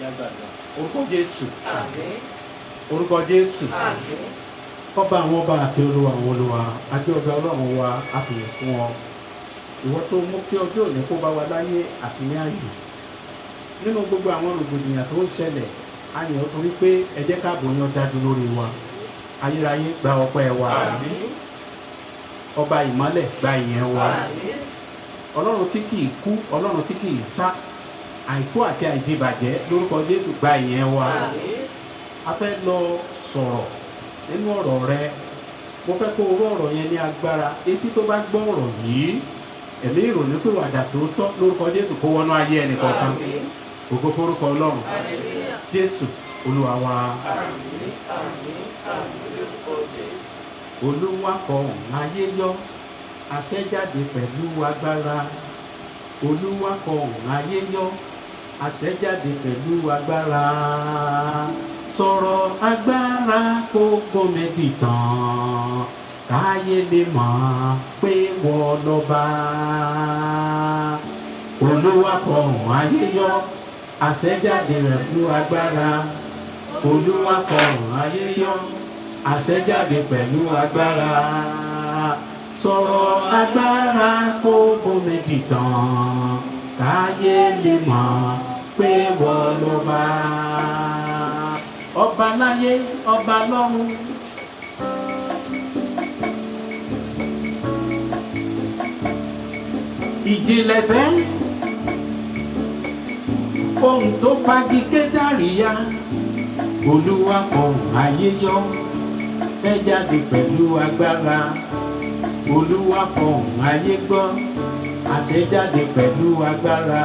orúkọ Jésù, orúkọ Jésù, ọba àwọn ọba àti olúwa àwọn olúwa, adé ọba ọlọ́run wa a fìyìn fún ọ. Ìwọ tó mú kí ọjọ́ òní kó bá wa láyé àti ní ààyè nínú gbogbo àwọn rògbòdìyàn tó ń ṣẹlẹ̀. A yìn ọ́ torí pé ẹ jẹ́ káàbò yan dájú lórí wa. Ayérayé gba ọpẹ́ wa, ọba ìmọ́lẹ̀ gba ìyẹn wa, ọlọ́run tí kì í kú, ọlọ́run tí kì í sá, àìkú àti àìdìbàjẹ́, lórúkọ Jésù gba ìyẹn wa. A fẹ́ lọ sọ̀rọ̀ nínú ọ̀rọ̀ rẹ. Mo fẹ́ kó orú ọ̀rọ̀ yẹn ní agbára. Etí tó bá gbọ́ ọ̀rọ̀ yìí, ẹ̀mí ìrònúpìwàdà tó tọ́, lórúkọ Jésù kó wọnú ayé ẹnì kọ̀ọ̀kan. Ògo forúkọ Ọlọ́run. Jésù Olúwa wa. Olúwa fọhùn ayé yọ, àṣẹ jáde pẹ̀lú agbára. Olúwa fọhùn ayé yọ, àṣẹ jáde pẹ̀lú agbára. Sọ̀rọ̀ agbára kó gómi dìtàn, káyé lè mọ̀ pé wọ́n lọ́ba. Olúwa fọhùn ayé yọ, àṣẹ jáde pẹ̀lú agbára. Olúwa fọhùn ayé yọ, àṣẹ jáde pẹ̀lú agbára. Sọ̀rọ̀ agbára kó gómi dìtàn, káyé lè mọ̀ pé wọ́n lọ́ba. Ọba láyé, ọba lọ́run, ìjìnlẹ̀ bẹ́ẹ̀, ohun tó fagi Kédárìyá. Olúwa fọhùn ayé yọ, fẹ́ jáde pẹ̀lú agbára. Olúwa fọhùn ayé gbọ́, àṣẹ jáde pẹ̀lú agbára.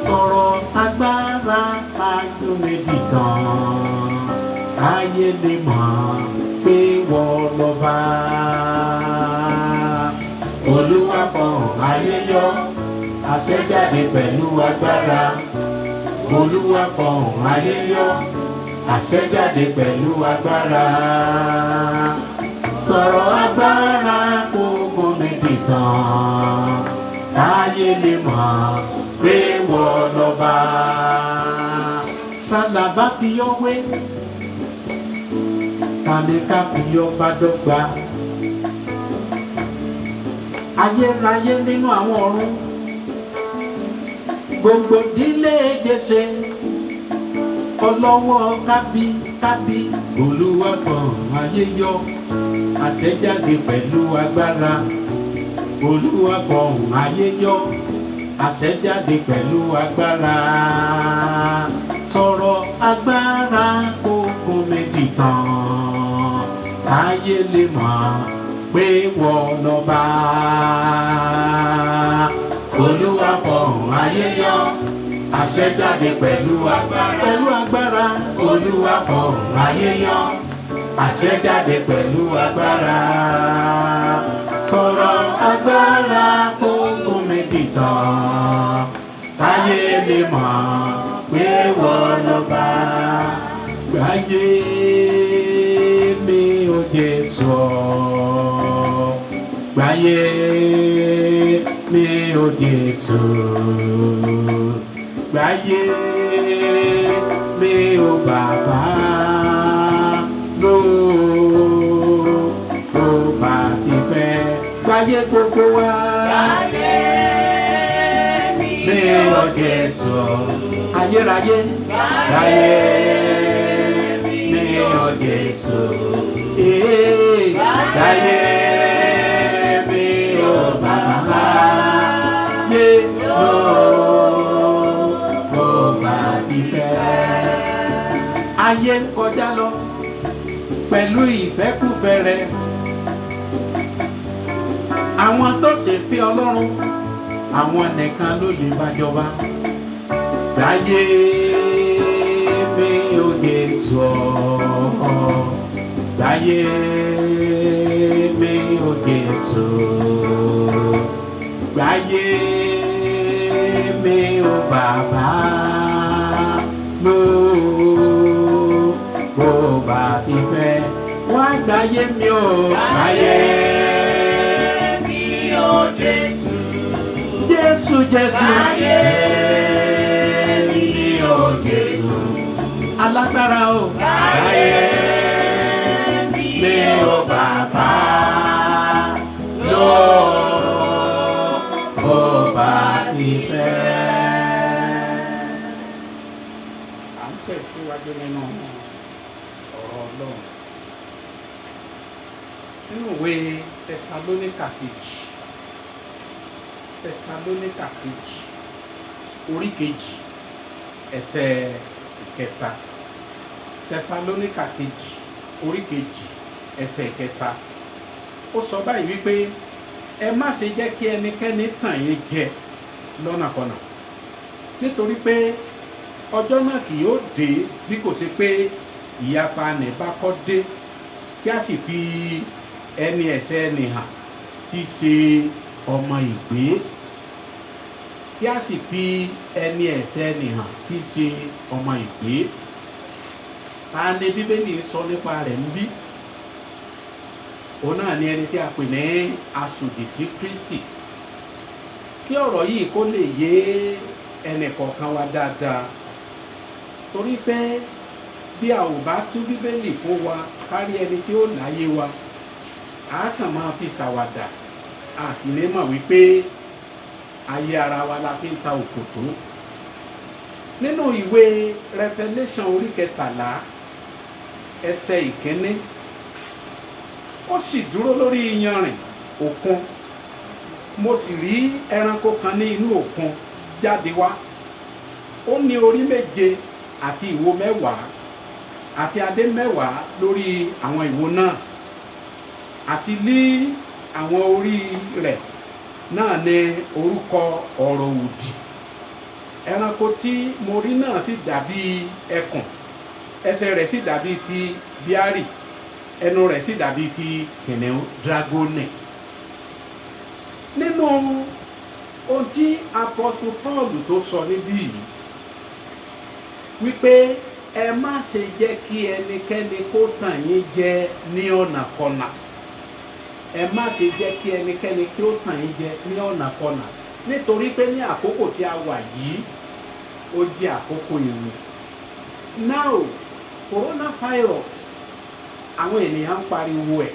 Sọ̀rọ̀ agbára agbómi dìtàn, ayé lè mọ̀ pé wọ́n lọ́ba. Olúwa fọhùn ayé yọ, àṣẹ jáde pẹ̀lú agbára. Olúwa fọhùn ayé yọ, àṣẹ jáde pẹ̀lú agbára. Sọ̀rọ̀ agbára kó gómi dìtàn, ayé lè mọ̀ pé wọ́n lọ́ba. Sálábà fi yọ wé, tàbí ká fi yọ bá dọ́gba. Ayérayé nínú àwọn ọ̀run, gbogbo ìdílé Jésè, ọlọ́wọ́ kábí. Olúwa fọhùn ayé yọ, àṣẹ jáde pẹ̀lú agbára. Olúwa fọhùn ayé yọ, àṣẹ jáde pẹ̀lú agbára. Sọ̀rọ̀ agbára kó gómi dìtàn, káyé lè mọ̀ pé wọ́n lọ́ba. Olúwa fọhùn ayé yọ, àṣẹ jáde pẹ̀lú agbára. Olúwa fọhùn ayé yọ, àṣẹ jáde pẹ̀lú agbára. Sọ̀rọ̀ agbára kó gómi dìtàn, káyé lè mọ̀ pé wọ́n lọ́ba. Gbáyé mi ò Jésù, gbáyé mi ò Jésù, gbáyé mi ò Bàbá. Ló bá ti fẹ́ gbáyé gbogbo wa. Gbáyé mi ò Jésù, ayérayé. Gbáyé mi ò Jésù, gbáyé mi ò Bàbá. Yé ló bá ti fẹ́. Ayé ń kọjá lọ pẹ̀lú ìfẹ́kúfẹ̀ẹ́ rẹ̀. Àwọn tó ṣèfẹ́ Ọlọ́run, àwọn nìkan ló lè bá jọba. Gbáyé mi ò Jésù, gbáyé mi ò Jésù, gbáyé mi ò Bàbá. Bó bá ti fẹ́ wá gbáyé mi ò. Gbáyé mi ò Jésù, Jésù. Gbáyé mi ò alágbára o. Láyé mi ò bàbá lọ bó bá ti fẹ́. À ń tẹ̀síwájú nínú ọ̀rọ̀ Ọlọ́run. Nínú ìwé Tẹsalóníkà kejì, Tẹsalóníkà kejì, orí kejì, ẹsẹ̀ ìkẹta. Tẹsalóníkà kejì, orí kejì, ẹsẹ̀ ìkẹta. Ó sọ báyìí wípé ẹ má ṣe jẹ́ kí ẹnikẹ́ni tàn yín jẹ lọ́nàkọnà, nítorí pé ọjọ́ náà kì yóò dé bí kò ṣe pé ìyapa nì bá kọ́ dé, kí a sì fi ẹni ẹ̀ṣẹ̀ ẹni hàn tí í ṣe ọmọ ìgbé, kí a sì fi ẹni ẹ̀ṣẹ̀ ẹni hàn tí í ṣe ọmọ ìgbé. Ta ni Bíbélì sọ nípa rẹ̀ ń bí? Òun náà ni ẹni tí a pè ní aṣòdì sí Kristi. Kí ọ̀rọ̀ yìí kó lè yé ẹnì kọ̀ọ̀kan wa dáadáa, torí pé bí a ò bá tú Bíbélì fún wa kárí ẹni tí ó láyé wa, a kàn máa fi ṣàwàdà, a sì ní mọ̀ wípé ayé ara wa la fi ń ta òkòtó. Nínú ìwé Revelation orí 13 ẹsẹ̀ ìkíní, ó sì dúró lórí iyanrìn òkun, mo sì rí ẹranko kan ní inú òkun jáde wá. Ó ní orí méje àti ìwo 10 àti adé 10 lórí àwọn ìwo náà, àti ní àwọn orí rẹ̀ náà ní orúkọ ọ̀rọ̀ òdì. Ẹranko tí mo rí náà sì dàbí ẹkùn, ẹsẹ̀ rẹ̀ sì dàbí ti bíárì, ẹnu rẹ̀ sì dàbí ti kìnìún dragoni. Nínú ohun tí apọ́sù Pọ́ọ̀lù tó sọ níbí yìí wípé ẹ má ṣe jẹ́ kí ẹnikẹ́ni kó tàn yín jẹ ní ọ̀nàkọnà, ẹ má ṣe jẹ́ kí ẹnikẹ́ni kí ó tàn yín jẹ ní ọ̀nàkọnà, nítorí pé ní àkókò tí a wà yìí ó jẹ́ àkókò ewu. Now coronavirus, àwọn ènìyàn ń pariwo ẹ̀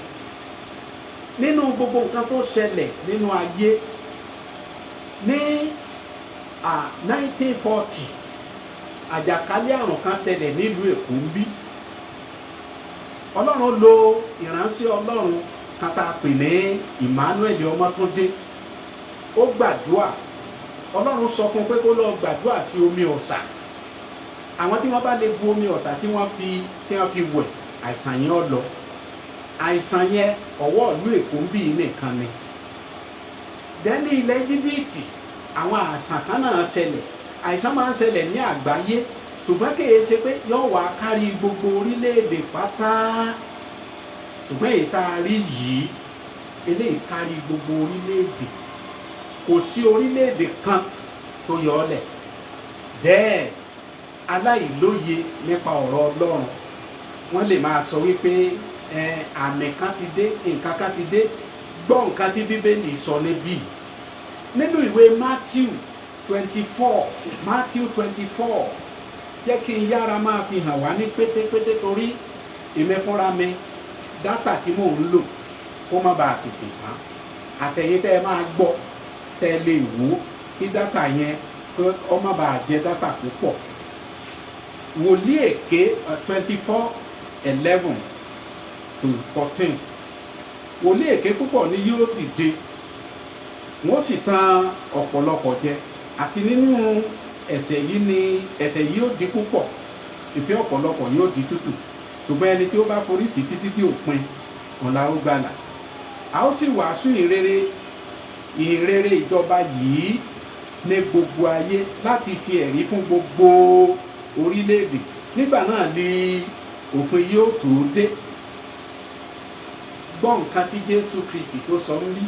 nínú gbogbo nǹkan tó ṣẹlẹ̀ nínú ayé. Ní 1940 àjàkálẹ̀ àrùn kan ṣẹlẹ̀ nílùú Èkó ń bí. Ọlọ́run lo ìránṣẹ́ Ọlọ́run kan tá a pè ní Emmanuel Ọmọ́túndé. Ó gbàdúrà, Ọlọ́run sọ fún un pé kó lọ gbàdúrà sí omi ọ̀sà. Àwọn tí wọ́n bá lè bu omi ọ̀sà tí wọ́n fi wẹ̀, àìsàn yẹn ó lọ. Àìsàn yẹn ọwọ́ ìlú Èkó ń bí nìkan ni. Dẹ́ni ilẹ̀ Íjíbítì àwọn àìsàn kan náà ṣẹlẹ̀. Àìsàn máa ń ṣẹlẹ̀ ní àgbáyé, ṣùgbọ́n kì í ṣe pé yóò wá kárí gbogbo orílẹ̀-èdè pátá. Ṣùgbọ́n èyí tá a rí yìí, eléyìí kárí gbogbo orílẹ̀-èdè. Kò sí orílẹ̀-èdè kan tó yọ ọ́ lẹ̀. Bẹ́ẹ̀ aláìlóye nípa ọ̀rọ̀ Ọlọ́run, wọ́n lè máa sọ wípé àmì kan ti dé, nǹkan kan ti dé. Gbọ́ nǹkan tí Bíbélì sọ níbí. Nínú ìwé Matthew 24, jẹ́ kí n yára máa fi hàn wá ní pétépété, torí èmi fúnra mi dátà tí mò ń lò kó má bàa tètè tán. Àtẹ̀yìn tẹ́ ẹ máa gbọ́, tẹ́ ẹ lè wò kí dátà yẹn kó má bàa jẹ dátà púpọ̀. Wòlíì èké 24:11-14. Wòlíì èké púpọ̀ ni yóò dìde, wọ́n sì tan ọ̀pọ̀lọpọ̀ jẹ, àti nínú ẹ̀ṣẹ̀ yìí ni ẹ̀ṣẹ̀ yìí ó di púpọ̀, ìfẹ́ ọ̀pọ̀lọpọ̀ yóò di tútù, ṣùgbọ́n ẹni tí ó bá forí tì títí tí òpin ọ̀la ó gbàlà. A ó sì wàásù ìrere ìjọba yìí ní gbogbo ayé láti ṣe ẹ̀rí fún gbogbo orílẹ̀-èdè. Nígbà náà ni òpin yóò tó dé. Gbọ́ nǹkan tí Jésù Kristi tó sọ ń rí.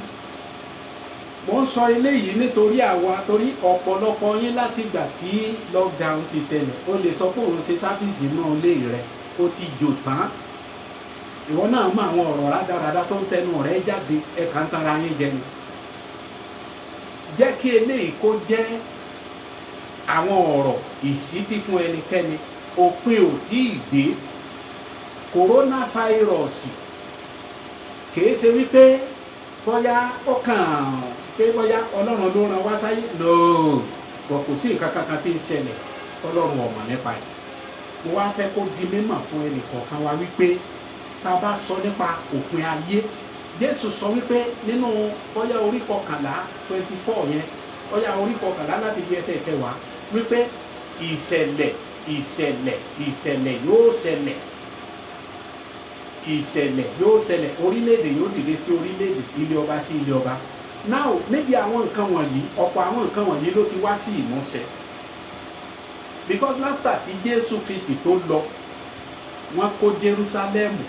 Mo ń sọ eléyìí nítorí àwa, torí ọ̀pọ̀lọpọ̀ yín láti ìgbà tí lockdown ti ṣẹlẹ̀, ó lè sọ pé òun ṣe sáfíìsì náà lé rẹ̀, ó ti jò tán. Ìwọ náà mọ àwọn ọ̀rọ̀ rádaràda tó ń tẹnu rẹ̀ jáde, ẹ̀ka ń tanra yín jẹ ni. Jẹ́ kí eléyìí kó jẹ́ àwọn ọ̀rọ̀ ìṣítí fún ẹnikẹ́ni òpin ò tí ì dé. Coronavirus kìí ṣe wípé bóyá ó kàn pé bóyá Ọlọ́run ló rán wá sáyé no bọ̀ kò sí nǹkan kankan tí ń ṣẹlẹ̀ Ọlọ́run ò mọ̀ nípa ẹ̀. Mo wá fẹ́ kó di mímọ̀ fún ẹnì kọ̀ọ̀kan wa wípé tá a bá sọ nípa òpin ayé, Jésù sọ wípé nínú bóyá orí 11 yẹn, bóyá orí 11 láti bí ẹsẹ̀ 10 wípé ìṣẹ̀lẹ̀ yóò ṣẹlẹ̀, ìṣẹ̀lẹ̀ yóò ṣẹlẹ̀, orílẹ̀-èdè yóò dìde sí orílẹ̀-èdè, ilé ọba sí ilé ọba. Now níbi àwọn nǹkan wọ̀nyí, ọ̀pọ̀ àwọn nǹkan wọ̀nyí ló ti wá sí ìmúṣẹ. Because láfítà tí Jésù Kristi tó lọ, wọ́n kó Jerúsálẹ́mù,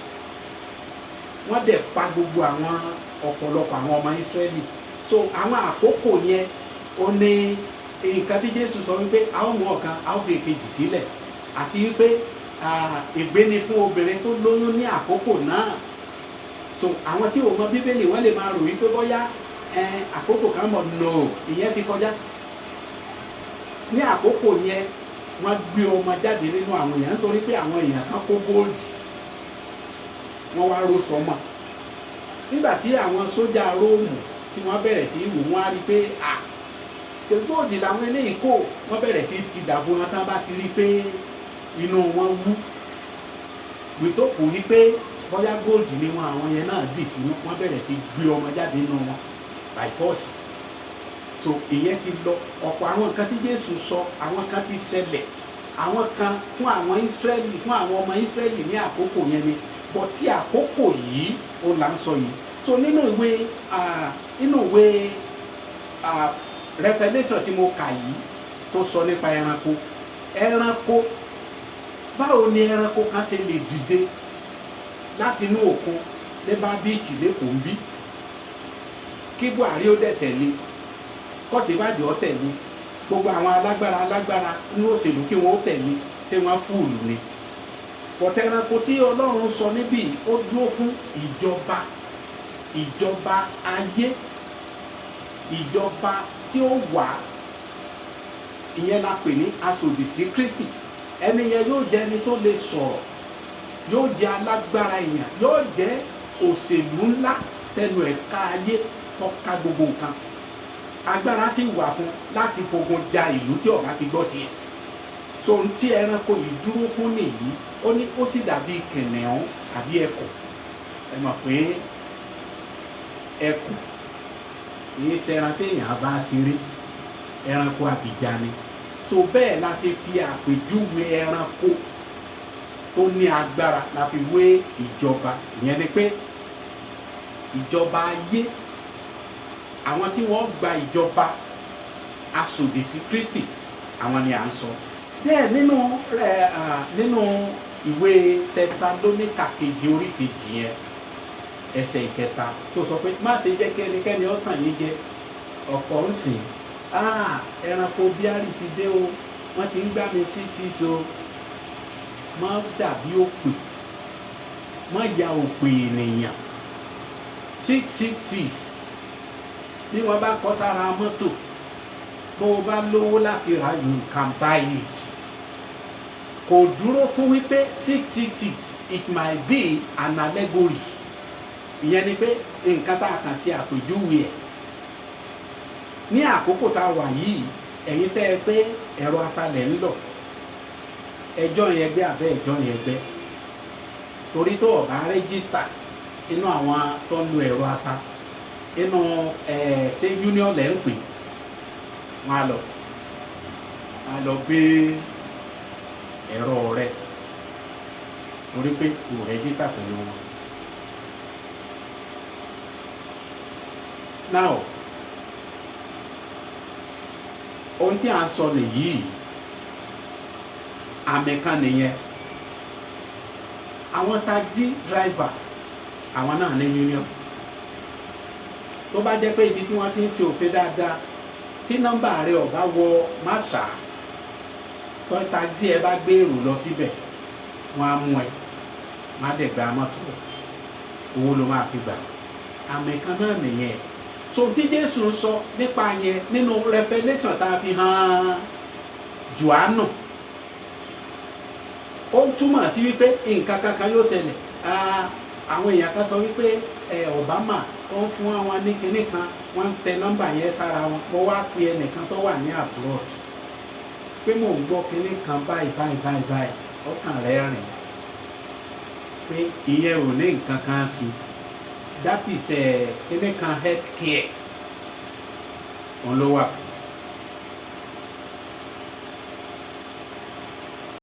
wọ́n dẹ̀ pa gbogbo àwọn ọ̀pọ̀lọpọ̀ àwọn ọmọ Ísírẹ́lì. So àwọn àkókò yẹn ó ní nǹkan tí Jésù sọ wípé a ó mú ọ̀kan, a ó fi èkejì sílẹ̀, àti wípé ègbé ni fún obìnrin tó lóyún ní àkókò náà. So àwọn tí ò mọ Bíbélì wọ́n lè máa rò wípé bóyá àkókò kan mọ̀ no, ìyẹn ti kọjá. Ní àkókò yẹn wọ́n gbé ọmọ jáde nínú àwọn èèyàn nítorí pé àwọn èèyàn kan kó gold, wọ́n wá ró sọmọ. Nígbà tí àwọn sójà Róòmù tí wọ́n bẹ̀rẹ̀ sí wò, wọ́n á rí pé gold làwọn eléyìí kó, wọ́n bẹ̀rẹ̀ sí ti dàbò wọn tán bá ti rí pé inú wọn wú. Gbìtókù yí pé bóyá gold ni wọn àwọn yẹn náà dì sínú, wọ́n bẹ̀rẹ̀ sí gbé ọmọ jáde nínú wọn by force. So ìyẹn ti lọ. Ọ̀pọ̀ àwọn nǹkan tí Jésù sọ, àwọn kan ti ṣẹlẹ̀, àwọn kan fún àwọn Ísírẹ́lì, fún àwọn ọmọ Ísírẹ́lì ní àkókò yẹn ni, bọ̀ tí àkókò yìí ó là ń sọ yìí. So nínú ìwé Revelation tí mo kà yìí tó sọ nípa ẹranko, báwo ni ẹranko kan ṣe lè dìde láti inú òkun ní bá bíìtì lẹ́kọ̀ọ́ ń bí, kí Buhari ó dẹ̀ tẹ̀lé, kọ́síbàjẹ́ ó tẹ̀lé, gbogbo àwọn alágbára ní òṣèlú kí wọ́n ó tẹ̀lé, ṣé wọ́n fúùlù ni? Bọ̀tẹ́ ẹranko tí Ọlọ́run sọ níbí ó dúró fún ìjọba ayé, ìjọba tí ó wà, ìyẹn la pè ní aṣòdì sí Kristi. Ẹni yẹn yóò jẹ́ ẹni tó lè sọ̀rọ̀, yóò jẹ́ alágbára èèyàn, yóò jẹ́ òṣèlú ńlá tẹnu ẹ̀ka ayé tọ́ka gbogbo nǹkan. Agbára sì wà fún láti fogun ja ìlú tí ọ̀gá ti gbọ́ tiẹ̀. So ohun tí ẹranko yìí dúró fún nìyí, ó ní ó sì dàbí kìnìún àbí ẹkùn. Ẹ mọ̀ pé ẹkùn kìí ṣe ẹran téèyàn bá ṣeré, ẹranko àbíjà ni. So bẹ́ẹ̀ la ṣe fi àpèjúwe ẹranko tó ní agbára la fi wé ìjọba. Ìyẹn ni pé ìjọba ayé, àwọn tí wọ́n gba ìjọba aṣòdì sí Kristi, àwọn ni à ń sọ. Bẹ́ẹ̀ nínú ìwé Tẹsalóníkà kejì orí kejì yẹn ẹsẹ̀ 3 tó sọ pé má ṣe jẹ́ kí ẹnikẹ́ni ó tàn yín jẹ. Ọ̀pọ̀ ń sìn ẹranko bíárì ti dé o, wọ́n ti ń gbá mi sí síso. Má dàbí òpè, má ya òpè ènìyàn. 666 bí wọ́n bá kọ sára mọ́tò, bó o bá lówó láti rà, you can buy it. Kò dúró fún wípé 666, it might be an allegory. Ìyẹn ni pé nǹkan tá a kàn ṣe àpèjúwe ẹ̀. Ní àkókò tá a wà yìí, ẹ̀yin tẹ́ ẹ pé ẹ̀rọ atalẹ̀ ń lọ, ẹjọ́ yẹn gbé àbẹ́ ẹjọ́ yẹn gbé. Torí tó ọ̀bá rẹ́gísítà inú àwọn tó ń lo ẹ̀rọ ata, inú ṣé union lẹ́ ń pè, wọ́n á lọ gbé ẹ̀rọ rẹ̀ torí pé kò rẹ́gísítà pẹ̀lú wọn. Now ohun tí a ń sọ nìyí, àmì kan nìyẹn. Àwọn taxi driver, àwọn náà ní union. Tó bá jẹ́ pé ibi tí wọ́n ti ń ṣe òfin dáadáa, tí nọ́mbà rẹ̀ ò bá wọ máṣá, tó taxi ẹ bá gbé èrò lọ síbẹ̀, wọ́n á mú ẹ, wọ́n á dẹ̀ gba mọ́tò, owó ló máa fi gbà. Àmì kan náà nìyẹn. So tí Jésù ń sọ nípa yẹn nínú Revelation tá a fi hàn Jòhánù, ó túmọ̀ sí wípé nǹkan kankan yóò ṣẹlẹ̀. Àwọn èèyàn kan sọ wípé Obama tó ń fún àwọn ní kinní kan wọ́n ń tẹ nọ́mbà yẹn sára wọn. Mo wá pe ẹnìkan tó wà ní abroad pé mò ń gbọ́ kinní kan báyìí ọkàn rẹ̀ rìn pé ìyẹn ò ní nǹkan kan sí, that is kinní kan health care òun ló wà.